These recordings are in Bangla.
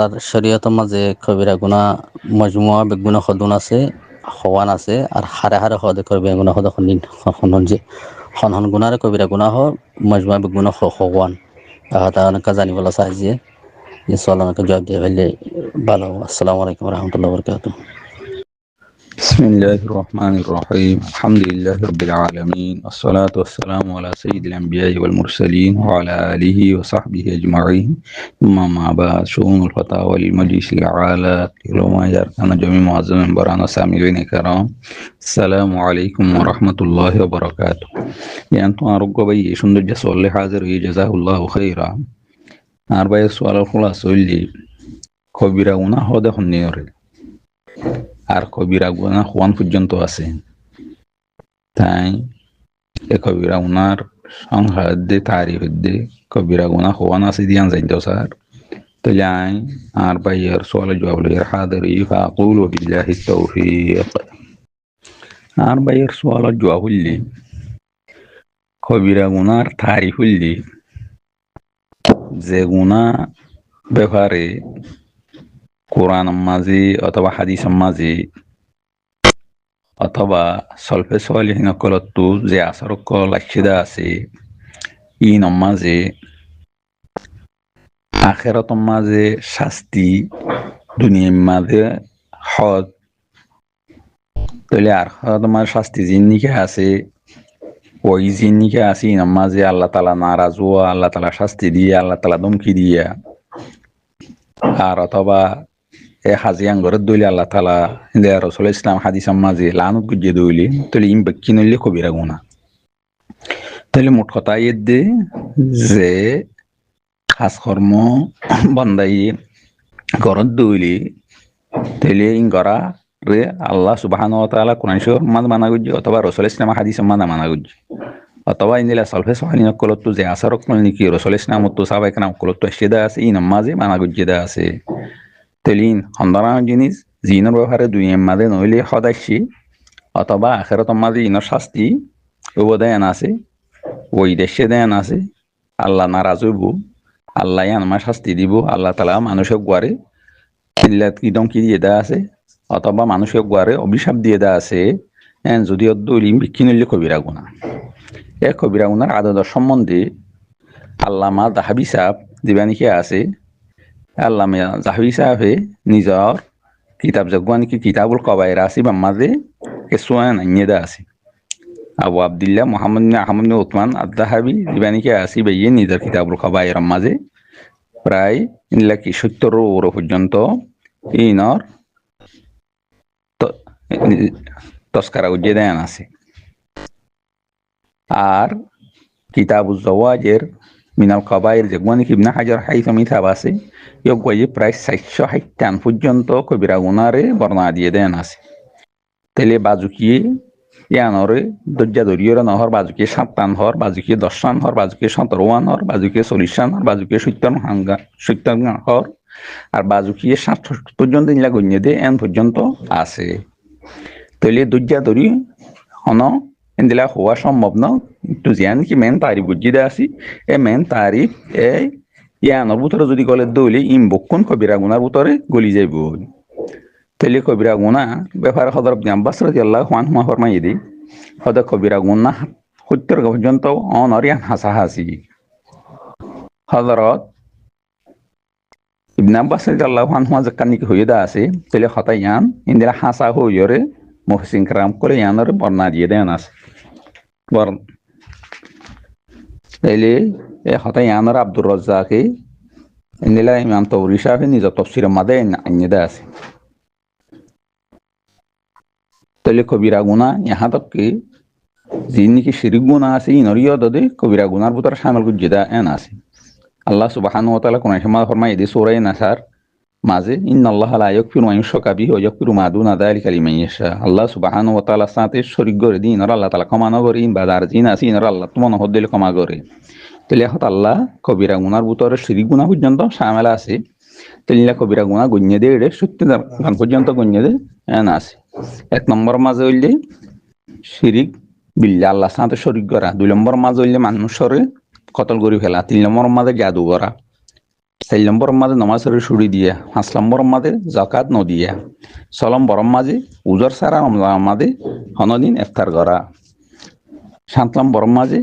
তার শরীয়তের মাঝে কবিরা গুনাহ মজমুআ বেগুনা খদুন আছে, খওয়ান আছে, আর হারে হারে খদে কবিরা গুনাহ খদ খনিন খনন যে খনন গুনারে কবিরা গুনাহ মজমুআ বেগুনা খওয়ান আহা অনেক জানিবলা চাইছে যে সলানকে জবাব দিয়ে ফেললে ভালো। আসসালামু আলাইকুম রহমতুল্লাহ বরকাতুহ। بسم الله الرحمن الرحيم. الحمد لله رب العالمين، والصلاة والسلام على سيد الأنبياء والمرسلين وعلى آله وصحبه أجمعين. ثم ما بعد، شؤون الفتاوى للمجلس الأعلى لما يركن جميع معظم برانا سامعين الكرام، السلام عليكم ورحمة الله وبركاته. أنتم أرجو بي شندر جسول حاضر جزاه الله خيرا. أربعة سؤال الخلاص اللي كبيرنا هذا النير আর কবিরা গুনাহ হওয়ান পর্যন্ত আছে। তাই এ কবিরা গুনার সংহার দে তারিফ দে কবিরা গুনাহ হওয়ান আছে দিয়ান যাইতো স্যার। তাহলে আর ভাইয়ের সওয়াল জবাব লইয়ার হাজিরি ফাকুলু বিল্লাহি তাওফীক। আর ভাইয়ের সওয়াল জবাব হইলি কবিরা গুনার তারিফ হইলি যে গুনাহ ব্যাপারে কোরআন মাঝে অথবা হাদিস মাঝে অথবা সলফে সলিহিন কলতো যে আসর লাক্ষিদা আছে ই নমাজে আখেরাত মাঝে শাস্তি দুনিয়ার মাঝে হদ তাহলে আখেরাত মাঝে শাস্তি জিন্নিকে আছে ওই জিন্নিকে আছে ই নমাজে আল্লাহ তালা নারাজ হওয়া, আল্লাহ তালা শাস্তি দিয়া, আল্লাহ তালা ধমকি দিয়া, আর অথবা এ হাজিয়ান ঘরের দইলে আল্লাহ তালা রসুল ইসলাম হাদিস মাঝে লানত গুজিয়ে দইলি তাহলে ইম বেক্ষি নইলে কবিরা গুনাহ। তাহলে মোট কথা দে যে কাজ কর্ম বন্দাই ঘরত দইলি তাহলে ইন গড়া রে আল্লাহ সুবহানাহু ওয়া তাআলা কোরআন শরীফ মানা গুজি অথবা রসুল ইসলাম হাদিস মানা গুজি অথবা ইন্দিলা সলফে সহানিন কলতো যে আসারক নাকি রসুল ইসলাম তো সাহাবায়ে কেরাম কলতো এসেদা আছে ই নামাজে মানা গুজিদা আছে। তেলিন হন্দানা জিনিস জিনের ব্যবহারে দুনিয়ার মাঝে নইলে সদাসি অথবা আখেরাত মাঝে ইনর শাস্তি দেন আছে, ওই দেশে দেন আছে, আল্লাহ নারাজ হইব, আল্লাহ আমার শাস্তি দিব, আল্লাহ তালা মানুষের গুয়ারে চিল্লাত কি দমকি দিয়ে দেওয়া আছে অথবা মানুষের গুয়ারে অভিশাপ দিয়ে দেওয়া আছে। যদি দলিম বিক্ষি নইলে কবিরা গুনাহ। এ কবিরা গুনার আদত সম্বন্ধে আল্লামা জাহাবি সাহেব দিবানিকে আছে। আল্লামা জাহাবি সাহেবে নিজর কিতাব জগওয়ানিকে কিতাবুল কবায়ের আছে বাম্মাদে কেসোয়ান আইনেদা আছে। আবু আব্দুল্লাহ মুহাম্মদ আহমদ উসমান আদ-দাহাবি দিবানিকে আছে বাইয়ে নিজের কিতাবুল কবায়ের মাঝে প্রায় 70 পর্যন্ত ইনর তস্কারা উজ্জে দেন আছে। আর কিতাবুজ জাওয়াজের মিনাল কবায়ের জগওয়ানিকে ইবনে হাজার হাইসামি সাহেব আছে ইয়ে প্রায় 460 পর্যন্ত কবিরা গুনারে বর্ণনা দিয়ে দেন আছে। তেলে বাজুকিয়ে ইয়ানরে দজ্জা দরিয়রা নহর বাজুকিয়ে 7 হর বাজুকিয়ে 10 হর বাজুকিয়ে 17 হর বাজুকিয়ে 40 হর বাজুকিয়ে 70 হর আর বাজুকিয়ে 60 পর্যন্ত ইলা গণ্য দে এন পর্যন্ত আছে। তেলে দজ্জা দরি হন ইন্দিলা হওয়া সম্ভব না একটু জিয়ান কি মেন তারিফ বুঝিদা আছি এ মেন তারিফ এ ইয়ানোর ভিতরে যদি গলে দৌলি ইম বক্ষণ কবিরা গুনার ভিতরে গলি যাইব। তাহলে কবিরা গুনাহ ব্যাপারে হযরত ইবনে আব্বাস রাদিয়াল্লাহু আনহু ফরমাইয়ে দি হযরত কবিরা গুনাহ 70 পর্যন্ত অনরিয়ান হাসাহাসি। হযরত ইবনে আব্বাস রাদিয়াল্লাহু আনহু যকানি কি হইদা আছে তাহলে হতায়ান ইন্দিরা হাসা হইরে মুহসিন کرام করে ইয়ানোর বর্ণনা দিয়ে দেন আছে। তাইলে এ হতায়ানোর আব্দুর রাজ্জাকে ইন্দিলা ইমাম তাবরি সাহেব নিজ তাফসীরের মাঝে আইনেদা আছে। তাহলে কবিরা গুনাহ ইহা তক কি জিন্নিকি শিরিক গুনাহ আছে ইনরিয় দদে কবিরা গুনার ভিতরে শামিল গুজিদা এন আছে। আল্লাহ সুবহানাহু ওয়া তাআলা কোরআন শরীফে ফরমায় দি সূরা নাসার মাঝে ইন্নাল্লাহা লা ইয়াগফিরু আন ইউশরাকা বিহি ওয়া ইয়াগফিরু মা দুনা যালিকা লিমান ইয়াশা। আল্লাহ সুবহানাহু ওয়া তাআলা সাথে শরীক করে দিন আর আল্লাহ তাআলা ক্ষমা না করে বাজার জিন আছে আর আল্লাহ তোমার হদ্দিল ক্ষমা করে। তাহলে এখন আল্লাহ কবিরা গুনার ভিতরে শিরিক গুনাহ পর্যন্ত শামিল আছে। তাহলে কবিরা গুনাহ গণ্য দে এর 70 পর্যন্ত গণ্য দে এন আছে। এক নম্বর মাঝে হইলে শিরিক বিল্লাহ আল্লাহ সাথে শরীক করা, 2 নম্বর মাঝে হইলে মানুষরে কতল করি ফেলা, 3 নম্বর মাঝে জাদু করা, 4 নম্বরের মাঝে নমাজের ছুড়ি দিয়া 5 নম্বরের মাঝে জাকাত নদিয়া 6 নম্বরের মাঝে উজর সারা মাঝে হনদিন ইফতার করা 7 নম্বরের মাঝে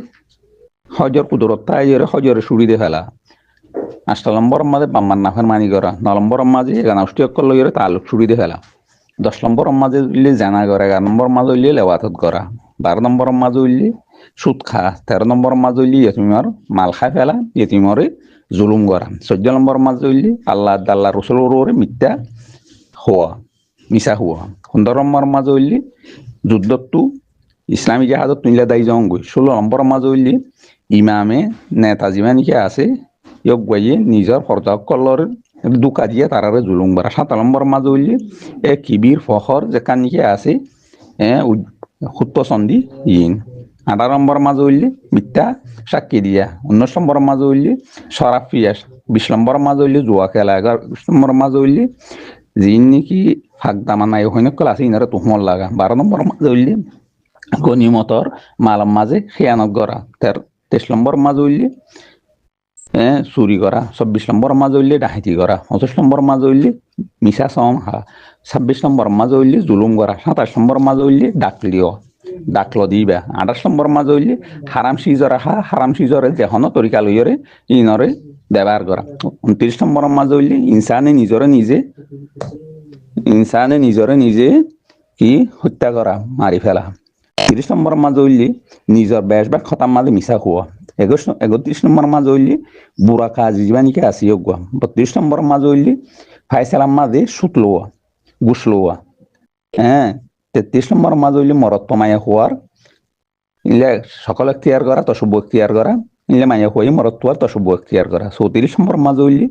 হজর কুদরত তাইরে হজরে ছুড়ি দিয়ে ফেলা 8 নম্বরের মাঝে বাম্মার নাফের মানি করা 9 নম্বরের মাঝে এগান অষ্টিয়ক্কর লইরে তালুক ছুড়ি দিয়ে ফেলা 10 নম্বরের মাঝে উঠলে জানা করা 11 নম্বরের মাঝে উঠলে লেওয়াতত করা 12 নম্বরের মাঝে উঠলে সুদ খা 13 নম্বরের মাঝে উঠলে ইয়তিমর মাল খাই ফেলা ইয়তিমরে জুলুম করা 14 নম্বরের মাঝে উঠলে আল্লাহ রসুলের মিথ্যা হওয়া মিশা হওয়া 15 নম্বরের মাঝে উঠলে যুদ্ধতু ইসলামী জাহাজত তুইলা দায়ী যাওয়া গই 16 নম্বরের মাঝে উঠলে ইমামে নেতাজি মানিকে আছে ইয়ক গাইয়ে নিজের ফরজাকলর দুকা দিয়ে তারারে জুলুম করা 7 নম্বরের মাঝে উঠলে কিবির ফখর যেখান নিকে আছে খুত্ত চন্দি ইন 18 নম্বরের মাঝে উঠলে মিথ্যা সাক্ষী দিয়া 19 নম্বরের মাঝে উঠলে শরাব পিয়াস 20 নম্বরের মাঝে উঠলে জুয়া খেলা 21 নম্বরের মাঝে উঠলে যিন নাকি ফাঁকদামা নাই হইনকল আছে ইনারে তুহমল লাগা 12 নম্বরের মাঝে উঠলে গনিমতর মালাম মাঝে খেয়ানত করা 23 নম্বরের মাঝে উঠলে চুরি করা 24 নম্বরের মাঝে উঠলে ডাহাতি করা 25 নম্বরের মাঝে উঠলে মিশা সম হা 26 নম্বরের মাঝে উঠলে জুলুম করা 27 নম্বরের মাঝে উঠলে ডাকলো দিবা 28 নম্বরের মাঝে উঠলে হারাম সিজর হারাম সিজরে যেহনো তরিকা লইরে ইনরে ব্যবহার করা 29 নম্বরের মাঝে উঠলে ইনসানে নিজরে নিজে কি হত্যা করা মারি ফেলা 30 নম্বরের মাঝে উঠলে নিজের বেশ বা খতার মাঝে মিশা খোয়া 31 নম্বরের মাঝে উঠলে বুড়া কাজ জীবানিকে আসি গুয়া 32 নম্বরের মাঝে উঠলে ফাইসালাম মাঝে সুত লোয়া ঘুষ লোয়া 33 নম্বরের মাঝে উঠলে মরত্ব মায়া হওয়ার ইলে সকল এখতিয়ার করা তসব্য এখতিয়ার করা ইলে মায়া হই মরত্ব আর তসব্য এখতিয়ার করা 34 নম্বরের মাঝে উঠলে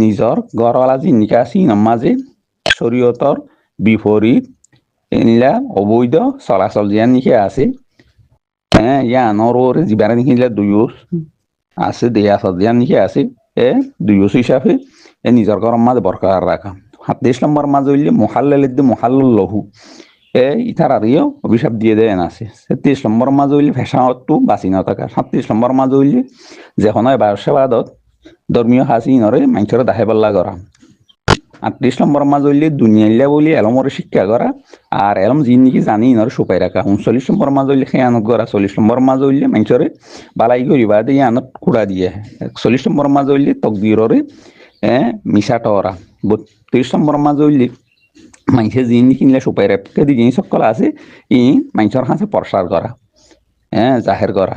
নিজর ঘরওয়ালা জিনিকা আসি মাঝে শরীয়তর বিপরীত ইলা অবৈধ চলাচল জিয়ান নিকে আছে ইয়ানোর জীবারে নিকিলে দুয়ুস আছে দেয়া সদিয়ান নিকে আছে দুয়ুস হিসাবে নিজের ঘরের মাঝে বরকরার রাখা 37 নম্বর মাঝে হইলে মোহাল্লাল লহু ইথার আরিও অভিশাপ দিয়ে দেন আছে 33 নম্বর মাঝে হইলে ফেসাওয়াতু বাঁচি না থাকা 37 নম্বর মাঝে হইলে যেখন ব্যবসাবাদত ধর্মীয় হাসি নরে মানুষের দাহে পাল্লা করা 38 নম্বর মাঝে হইলে দুনিয়াল্লা বলি এলমরে শিক্ষা করা আর এলম জিন নাকি জানি ইনরে সুপাই রাখা 39 নম্বর মাঝে হইলে খেয়ানত করা 40 নম্বর মাঝে হইলে মানুষরে বালাই করিবা দিয়ে আনত কুড়া দিয়ে 41 নম্বর মাঝে হইলে তকদিররে মিশা টরা 32 নম্বর মাঝে হইলে মানুষের জিন কিনলে সুপাই রেপকে দি জিনিস সকল আছে ই মানুষের কাছে প্রসার করা জাহের করা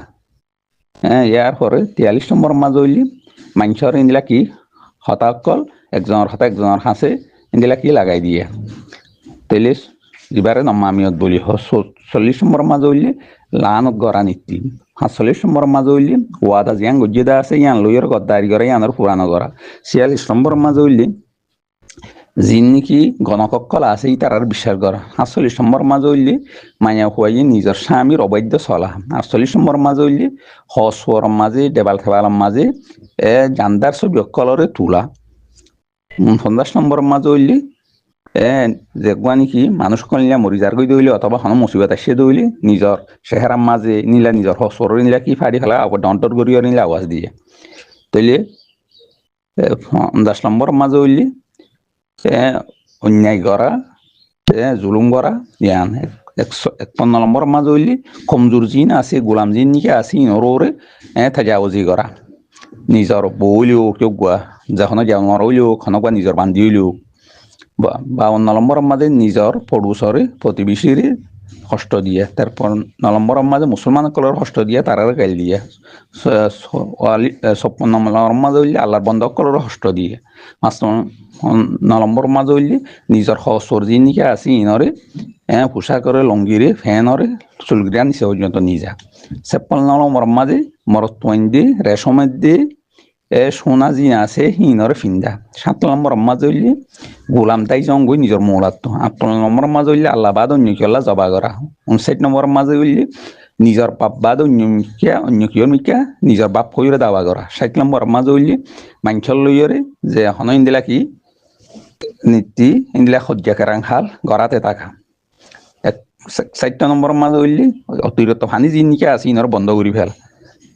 ইয়ার পরে 43 নম্বর মাঝে হইলে মানুষের ইনলা কি হতাকল একজনের হাতে একজনের হাসে ইন্দিলা কি লাগাই দিয়ে তাইলে এবারে নমামিয়ত বলি 40 নম্বর মাঝে হইলে লানত গড়া নীতি 47 নম্বর মাঝে হইলে ওয়াদা জিয়ান গজ্জিদা আছে ইয়ান লইয়ের গদ্দারি করে ইয়ানোর পুরানো করা 46 নম্বর মাঝে হইলে যিন নাকি গণকক্কল আছে ই তার বিশ্বাস করা 48 নম্বর মাঝে হইলে মায়া হুয়াই নিজের স্বামীর অবৈধ চলা 48 নম্বর মাঝে হইলে হসর মাঝে ডেবাল খেবালার মাঝে জানদার ছবি অকলরে তোলা 50 নম্বর মাঝে হইলে যেগুয়া নাকি মানুষ কলিয়া মরি যার গই দইলে অথবা হন মুসিবত আসে দইলে নিজের চেহারার মাঝে নিলা নিজের হসর নিলা কি ফাড়ি ফেলা আবার ডন্টর গড়িয়ে নিলে আওয়াজ দিয়ে তইলে 50 নম্বর মাঝে হইলে অন্যায় করা জুলুম করা ইয়ান 51 নম্বর মাঝে হইলে কমজোর জিন আছে গোলাম জিন নিকে আছে ইনরে তাজাউজি করা নিজের বউ হইলেও কেউ গুয়া যখন জানোয়ার হইলেও খনকা নিজের বান্ধি হইলেও 52 নম্বর মাঝে নিজের পড়ুসরে প্রতিবেশীরে কষ্ট দিয়ে তারপর 9 নম্বর মাঝে মুসলমান কলর কষ্ট দিয়ে তারা গাইল দিয়ে 56 নম্বর মাঝে হইলে আল্লাহর বন্ধক কলর কষ্ট দিয়ে 9 নম্বর মাঝে হইলে নিজের সর্জি নিকে আসি ইনরে পোশাকরে লঙ্গিরে ফ্যানরে চুলগিরা নিচে পর্যন্ত নিজা 56 নম্বর মাঝে মরত্বইন দিয়ে রেশমের দিয়ে সোনা জিন আছে হিনরে ফিন্দা 7 নম্বর মাঝে হইলে গোলাম তাই জঙ্গই নিজের মৌলাত্ম 8 নম্বর মাঝে হইলে আল্লাহ বাদ অন্য কিয়ল্লা জবা করা 59 নম্বর মাঝে হইলে নিজের বাপ বাদ অন্য কিয়র মিকা নিজের বাপ কইরে দাবা করা 60 নম্বর মাঝে হইলে মাঞ্চল লইরে যে হন ইন্দিলা কি নীতি ইন্দিলা সজ্জা কেরাং হাল গড়াতে থাকা 60 নম্বর মাঝে হইলে অতিরিক্ত ফানি জিন নিকা আছে ইনর বন্ধ করি ফেল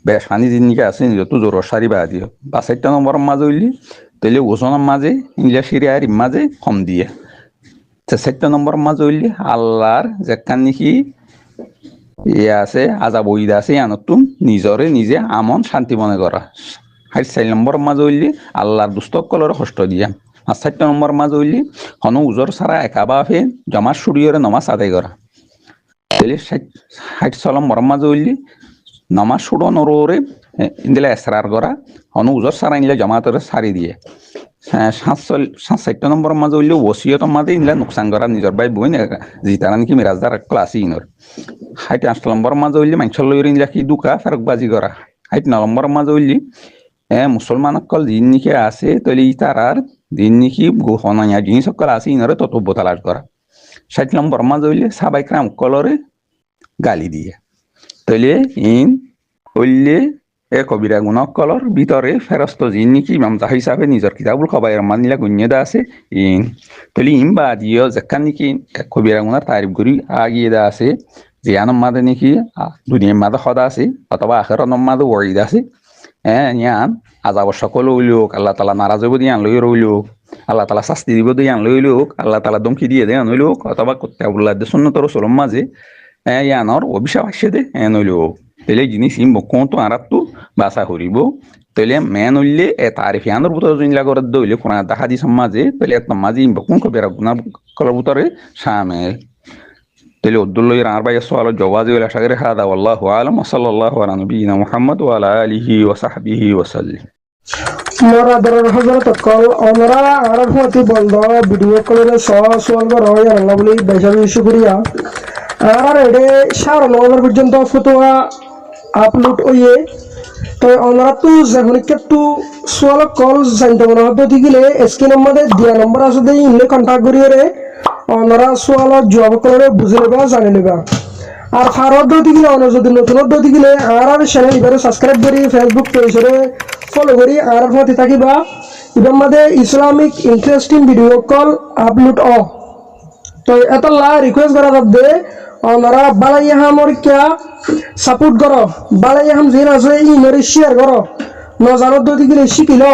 বেশ পানি জিনিসকে আছে যত জোর সারি বা দিও বা 4 নম্বর মাঝে হইলি তাহলে ওজনের মাঝে ইংলিশ সিরিয়ার মাঝে কম দিয়ে 4 নম্বর মাঝে হইলি আল্লাহর যেখান নাকি ইয়ে আছে আজাব ওইদা আছে আনতুম নিজরে নিজে আমন শান্তি মনে করা 4 নম্বর মাঝে হইলি আল্লাহর দুস্তকলর কষ্ট দিয়া আর 4 নম্বর মাঝে হইলি হন উজর সারা একাবাফে জমা সুরিয়রে নমাজ আদায় করা তাহলে 60 নম্বর মাঝে হইলি নমাজ সুড়ো নরে ইন্দিলা এসরার করা হন উজর সারা ইনলে জমাতরে সারি দিয়ে 60 নম্বর মাঝে হইলে ওসিয়তর মাঝে ইনলা নোকসান করা নিজের ভাই বই জি তারা নাকি মিরাজদার ক্লাস ইনর 8 নম্বর মাঝে হইলে মাংসর লইর ইনলা কি দুকা ফেরকবাজি করা 8 নম্বর মাঝে হইলি মুসলমান অকল দিন নিকে আছে তৈলি তারার দিন নিকি হনাইয়া জিনিস অকল আছে ইনরে ততব্য তালাশ করা 60 নম্বর মাঝে হইলে সাবাইকরাম অকলরে গালি দিয়ে তৈলে ইন হইলে কবিরা গুণকলর ভিতরে ফেরস্ত জিন নিকি ইমাম জাহ হিসাবে নিজের কিতাবুল খবাইর মানিলা গুণ্যদা আছে ইন তৈলি ইম বা দিও যেখান নিকি কবিরা গুণার তারিফ করি আগিয়ে দা আছে যে আনম মাদে নিকি দুনিয়ার মাদে সদা আছে অথবা আখের মাদে ওয়াইদ আছে ইয়ান আজাব সকল হইলোক আল্লাহ তালা নারাজ হইব দিয়ে আনলই রইলোক আল্লাহ তালা শাস্তি দিব দিয়ে আনলই লোক আল্লাহ তালা দমকি দিয়ে দে আনইলোক অথবা কুত্তাবুল্লাহ দে সুন্নতর রসুলম মাঝে ইয়ানর অভিশাপ আসছে দে নইলোক তাহলে জিনিস ইম বকতো আরাতটো বাসা করিব তাহলে মেন হইলে তারিফ ইয়ানোর ভিতরে জিনিলা করে দইলে কোরআন দেখা দিস মাঝে তাহলে এক মাঝে ইম বকুন কবিরা গুনার কলার ভিতরে শামিল তাহলে উদ্দুল্লাহ আর ভাই সোয়াল জওয়াজ হইলে আশা করে হাদা আল্লাহু আলাম ওয়া সাল্লাল্লাহু আলা নবিয়িনা মুহাম্মদ ওয়া আলা আলিহি ওয়া সাহবিহি ওয়া সাল্লাম মোরা দরর হযরত কল আমরা আরব হতে বন্ধ ভিডিও কলের সোয়াল করা হয় আল্লাহ বলি বেশি শুকরিয়া আর এডে 9:30 পর্যন্ত ফতোয়া আপলোড হইয়ে তো আমরা তো যখন একটু সোয়াল কল জানতে মনে হতো দিলে স্ক্রিন আমাদের দিয়া নম্বর আছে দেই ইনলে কন্টাক্ট করিয়ে রে আমরা সোয়াল জবাব করে বুঝে নেবা জানে নেবা আর ফারদ দিলে অন্য যদি নতুন দিলে আর চ্যানেল এবারে সাবস্ক্রাইব করি ফেসবুক পেজে ফলো করি আর ফতে থাকিবা এবার মধ্যে Islamic interesting video call upload তো এত লা রিকোয়েস্ট করা দে ওনারা বালাইয়া হামর কিয়া সাপোর্ট করো বালাইয়া হাম জিন আছে ই মেরে শেয়ার করো নজারত দিলে শিখিলো